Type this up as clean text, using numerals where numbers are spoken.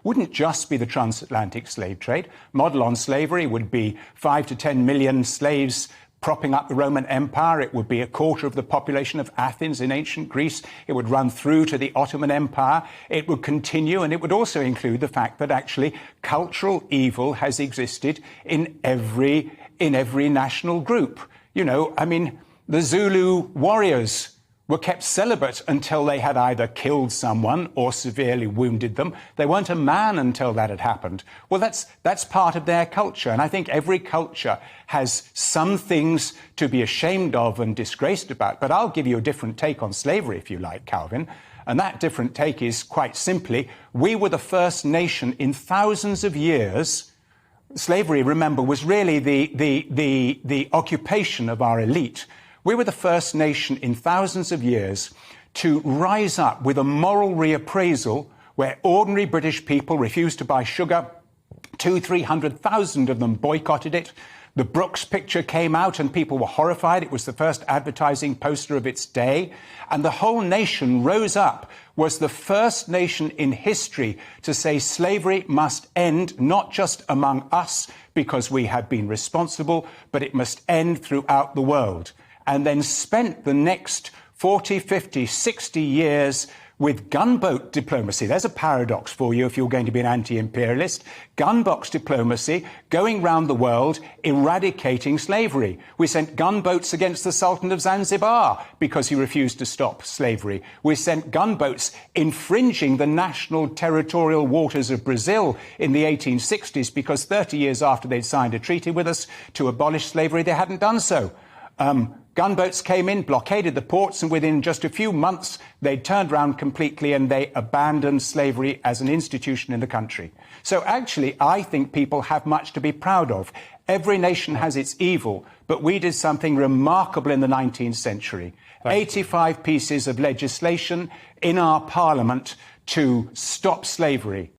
wouldn't just be the transatlantic slave trade. Model on slavery would be 5 to 10 million slaves propping up the Roman Empire. It would be a quarter of the population of Athens in ancient Greece. It would run through to the Ottoman Empire. It would continue, and it would also include the fact that actually cultural evil has existed in every national group. You know, I mean, the Zulu warriors were kept celibate until they had either killed someone or severely wounded them. They weren't a man until that had happened. Well, that's part of their culture. And I think every culture has some things to be ashamed of and disgraced about. But I'll give you a different take on slavery, if you like, Calvin. And that different take is quite simply, we were the first nation in thousands of years. Slavery, remember, was really the occupation of our elite. We were the first nation in thousands of years to rise up with a moral reappraisal where ordinary British people refused to buy sugar. 300,000 of them boycotted it. The Brooks picture came out and people were horrified. It was the first advertising poster of its day. And the whole nation rose up, was the first nation in history to say slavery must end, not just among us because we have been responsible, but it must end throughout the world. And then spent the next 40, 50, 60 years with gunboat diplomacy. There's a paradox for you if you're going to be an anti-imperialist. Gunboat diplomacy, going round the world, eradicating slavery. We sent gunboats against the Sultan of Zanzibar because he refused to stop slavery. We sent gunboats infringing the national territorial waters of Brazil in the 1860s because 30 years after they'd signed a treaty with us to abolish slavery, they hadn't done so. Gunboats came in, blockaded the ports, and within just a few months, they turned around completely and they abandoned slavery as an institution in the country. So actually, I think people have much to be proud of. Every nation has its evil, but we did something remarkable in the 19th century. 85 pieces of legislation in our parliament to stop slavery.